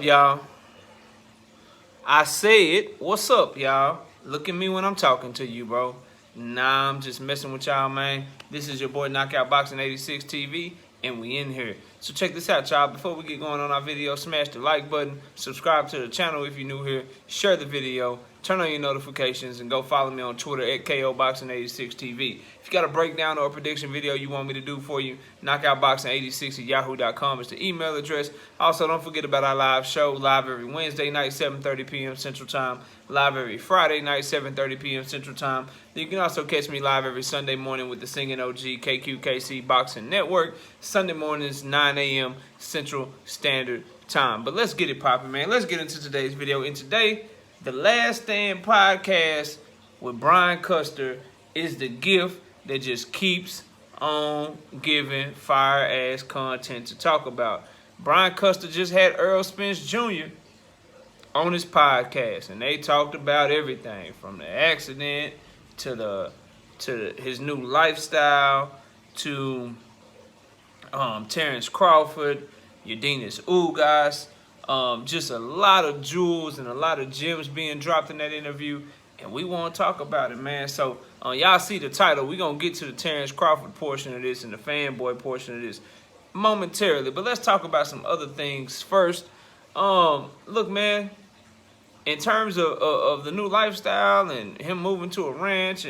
y'all? I said, what's up, y'all? Look at me when I'm talking to you, bro. Nah, I'm just messing with y'all, man. This is your boy Knockout Boxing 86 TV, and we in here. So check this out, y'all. Before we get going on our video, smash the like button, subscribe to the channel if you're new here, share the video, turn on your notifications, and go follow me on Twitter at KOBoxing86 TV. If you got a breakdown or a prediction video you want me to do for you, knockoutboxing86 at yahoo.com is the email address. Also, don't forget about our live show, live every Wednesday night, 7:30 p.m. Central Time, live every Friday night, 7:30 p.m. Central Time. You can also catch me live every Sunday morning with the Singing OG KQKC Boxing Network, Sunday mornings, 9 a.m. Central Standard Time. But let's get it popping, man. Let's get into today's video. And today, the Last Stand podcast with Brian Custer is the gift that just keeps on giving fire-ass content to talk about. Brian Custer just had Errol Spence'S Jr. on his podcast, and they talked about everything from the accident to his new lifestyle to Terrence Crawford, Yordenis Ugas. Just a lot of jewels and a lot of gems being dropped in that interview, and we want to talk about it, man. So y'all see the title. We're going to get to the Terrence Crawford portion of this and the fanboy portion of this momentarily, but let's talk about some other things first. Look, man, in terms of the new lifestyle and him moving to a ranch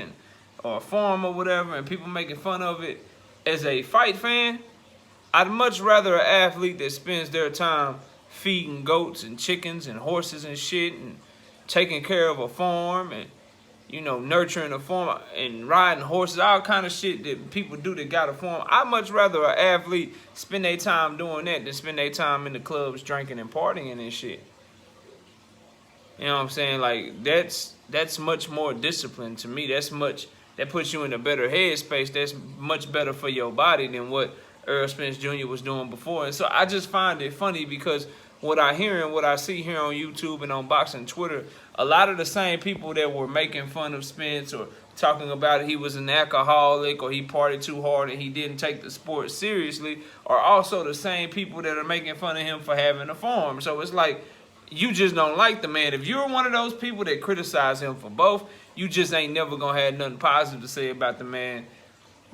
or a farm or whatever, and people making fun of it, as a fight fan, I'd much rather an athlete that spends their time feeding goats and chickens and horses and shit and taking care of a farm and, you know, nurturing a farm and riding horses, all kind of shit that people do that got a farm. I'd much rather an athlete spend their time doing that than spend their time in the clubs drinking and partying and shit. You know what I'm saying? Like, that's much more discipline to me. That puts you in a better headspace. That's much better for your body than what Errol Spence Jr. was doing before. And so I just find it funny because what I hear and what I see here on YouTube and on Boxing Twitter, a lot of the same people that were making fun of Spence or talking about he was an alcoholic or he partied too hard and he didn't take the sport seriously are also the same people that are making fun of him for having a farm. So it's like, you just don't like the man. If you're one of those people that criticize him for both, you just ain't never going to have nothing positive to say about the man,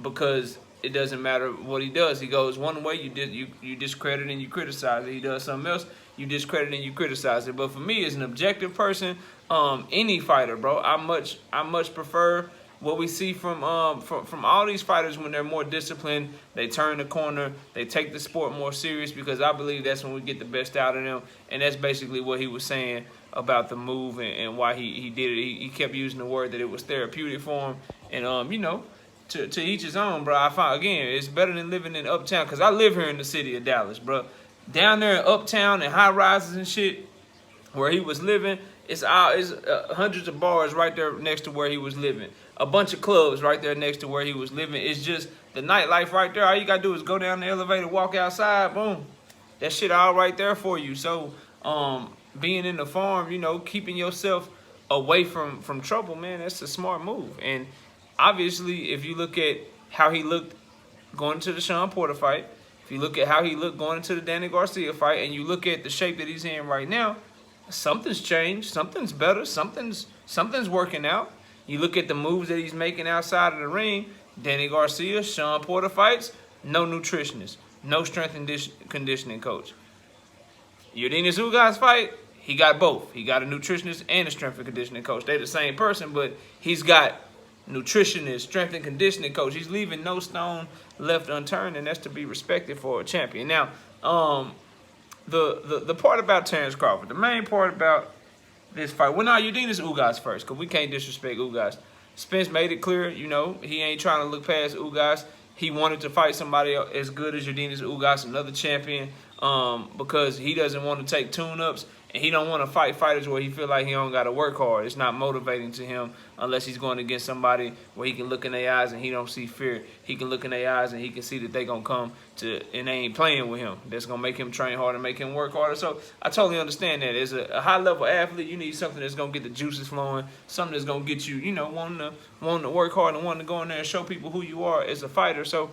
because it doesn't matter what he does. He goes one way, you discredit and you criticize it. He does something else, you discredit and you criticize it. But for me, as an objective person, any fighter, bro, I much prefer what we see from all these fighters when they're more disciplined. They turn the corner, they take the sport more serious, because I believe that's when we get the best out of them. And that's basically what he was saying about the move and why he did it. He kept using the word that it was therapeutic for him. And, you know, to each his own, bro. I find, again, it's better than living in uptown, because I live here in the city of Dallas, bro. Down there in uptown and high rises and shit, where he was living, it's hundreds of bars right there next to where he was living. A bunch of clubs right there next to where he was living. It's just the nightlife right there. All you gotta do is go down the elevator, walk outside, boom. That shit all right there for you. So being in the farm, you know, keeping yourself away from trouble, man, that's a smart move. And obviously, if you look at how he looked going into the Sean Porter fight, if you look at how he looked going into the Danny Garcia fight, and you look at the shape that he's in right now, something's changed, something's better, something's working out. You look at the moves that he's making outside of the ring, Danny Garcia, Sean Porter fights, no nutritionist, no strength and conditioning coach. Yordenis Ugas fight, he got both. He got a nutritionist and a strength and conditioning coach. They're the same person, but he's got nutritionist, strength and conditioning coach. He's leaving no stone left unturned, and that's to be respected for a champion. Now, the part about Terrence Crawford, the main part about this fight, well, now Yordenis Ugas first, because we can't disrespect Ugas. Spence made it clear, you know, he ain't trying to look past Ugas. He wanted to fight somebody as good as Yordenis Ugas, another champion, because he doesn't want to take tune-ups, and he don't want to fight fighters where he feel like he don't got to work hard. It's not motivating to him unless he's going against somebody where he can look in their eyes and he don't see fear. He can look in their eyes and he can see that they going to come to, and they ain't playing with him. That's going to make him train harder, make him work harder. So I totally understand that. As a high-level athlete, you need something that's going to get the juices flowing, something that's going to get you, you know, wanting to work hard and wanting to go in there and show people who you are as a fighter. So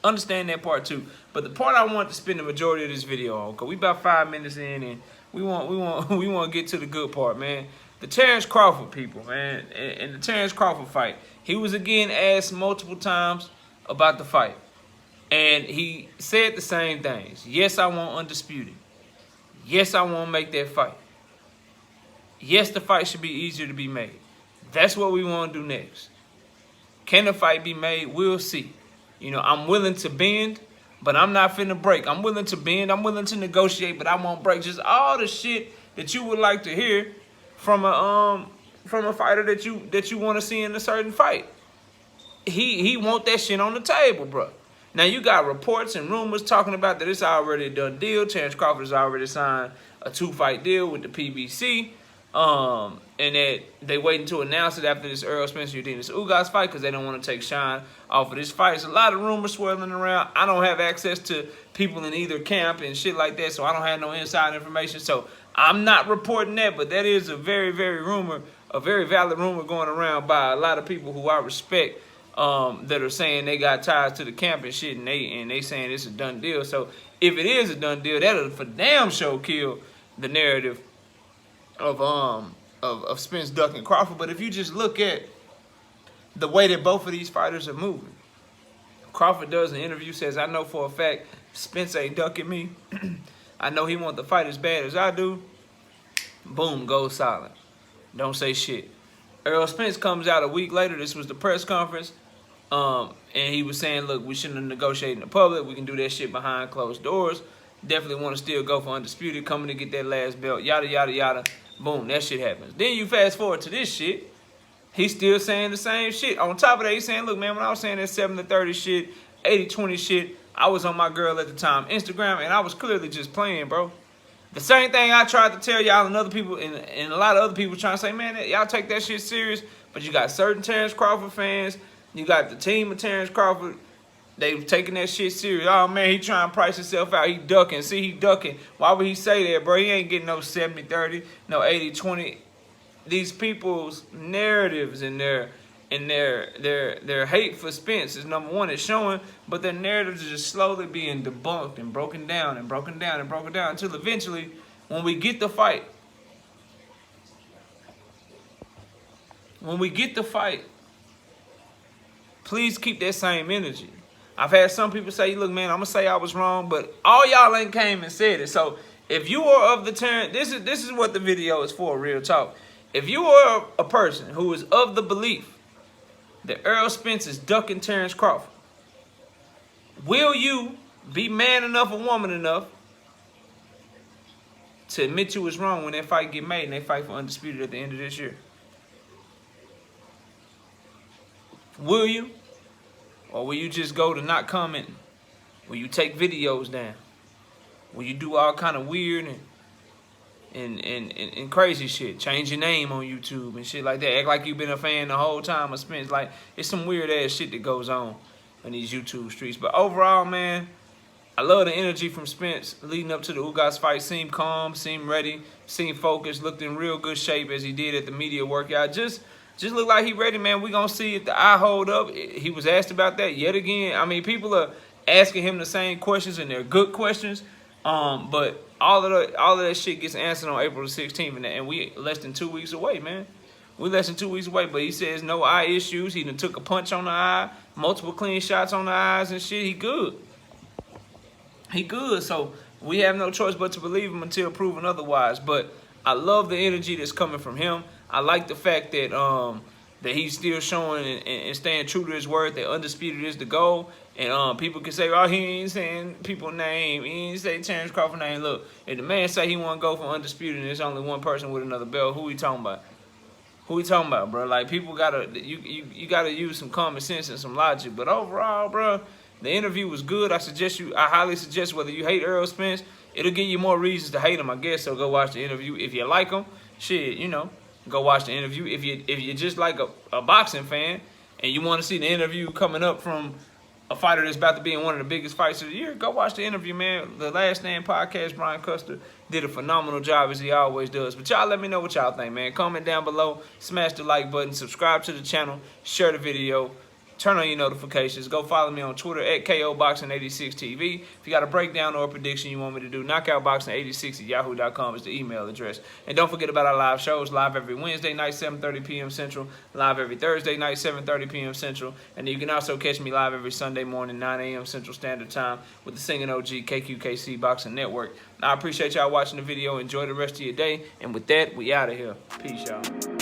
Understand that part too. But the part I want to spend the majority of this video on, cause we about 5 minutes in, and we want to get to the good part, man. The Terrence Crawford people, man, and the Terrence Crawford fight. He was again asked multiple times about the fight, and he said the same things. Yes, I want undisputed. Yes, I want to make that fight. Yes, the fight should be easier to be made. That's what we want to do next. Can the fight be made? We'll see. You know, I'm willing to bend, but I'm not finna break. I'm willing to bend. I'm willing to negotiate, but I won't break. Just all the shit that you would like to hear from a fighter that you want to see in a certain fight. He want that shit on the table, bro. Now you got reports and rumors talking about that it's already a done deal. Terrence Crawford has already signed a 2-fight deal with the PBC. And that they waiting to announce it after this Errol Spence'S fight because they don't want to take shine off of this fight. There's a lot of rumors swirling around. I don't have access to people in either camp and shit like that, so I don't have no inside information. So I'm not reporting that, but that is a very valid rumor going around by a lot of people who I respect, that are saying they got ties to the camp and shit, and they saying it's a done deal. So if it is a done deal, that'll for damn sure kill the narrative of Spence ducking Crawford. But if you just look at the way that both of these fighters are moving, Crawford does an interview, says, I know for a fact Spence ain't ducking me. I know he want the fight as bad as I do. Boom, goes silent. Don't say shit. Errol Spence comes out a week later. This was the press conference. And he was saying, look, we shouldn't have negotiated in the public. We can do that shit behind closed doors. Definitely want to still go for undisputed, coming to get that last belt, yada, yada, yada. Boom, that shit happens. Then you fast forward to this shit. He's still saying the same shit. On top of that, he's saying, look, man, when I was saying that 70-30 shit, 80-20 shit, I was on my girl at the time, Instagram, and I was clearly just playing, bro. The same thing I tried to tell y'all and other people, and a lot of other people trying to say, man, y'all take that shit serious. But you got certain Terrence Crawford fans. You got the team of Terrence Crawford. They taking that shit serious. Oh, man, he trying to price himself out. He ducking. See, he ducking. Why would he say that, bro? He ain't getting no 70-30, no 80-20. These people's narratives and their hate for Spence is number one. It's showing, but their narratives are just slowly being debunked and broken down and broken down and broken down until eventually, when we get the fight, please keep that same energy. I've had some people say, look, man, I'm going to say I was wrong, but all y'all ain't came and said it. So if you are of the Terrence, this is what the video is for, real talk. If you are a person who is of the belief that Errol Spence is ducking Terrence Crawford, will you be man enough or woman enough to admit you was wrong when that fight get made and they fight for undisputed at the end of this year? Will you? Or will you just go to not commenting? Will you take videos down? Will you do all kind of weird and crazy shit? Change your name on YouTube and shit like that. Act like you've been a fan the whole time of Spence. Like, it's some weird ass shit that goes on in these YouTube streets. But overall, man, I love the energy from Spence leading up to the Ugas fight. Seemed calm, seemed ready, seemed focused, looked in real good shape as he did at the media workout. Just look like he ready, man. We gonna see if the eye hold up. He was asked about that yet again. I mean, people are asking him the same questions, and they're good questions. But all of that shit gets answered on April the 16th, and we less than 2 weeks away, man. We less than 2 weeks away. But he says no eye issues. He done took a punch on the eye, multiple clean shots on the eyes and shit. He good. He good. So we have no choice but to believe him until proven otherwise. But I love the energy that's coming from him. I like the fact that that he's still showing and staying true to his word that undisputed is the goal. And people can say, oh, he ain't saying people's name. He ain't say Terrence Crawford name. Look, if the man say he want to go for undisputed and there's only one person with another belt, who he talking about? Who he talking about, bro? Like, people gotta, you gotta use some common sense and some logic. But overall, bro, the interview was good. I highly suggest, whether you hate Errol Spence, it'll give you more reasons to hate him, I guess. So go watch the interview. If you like him, shit, you know, go watch the interview. If you're just like a boxing fan and you want to see the interview coming up from a fighter that's about to be in one of the biggest fights of the year, go watch the interview, man. The Last Stand podcast, Brian Custer did a phenomenal job, as he always does. But y'all let me know what y'all think, man. Comment down below, smash the like button, subscribe to the channel, share the video. Turn on your notifications. Go follow me on Twitter at KOBoxing86TV. If you got a breakdown or a prediction you want me to do, knockoutboxing86@yahoo.com is the email address. And don't forget about our live shows, live every Wednesday night, 7:30 p.m. Central, live every Thursday night, 7:30 p.m. Central. And you can also catch me live every Sunday morning, 9 a.m. Central Standard Time with the singing OG KQKC Boxing Network. I appreciate y'all watching the video. Enjoy the rest of your day. And with that, we out of here. Peace, y'all.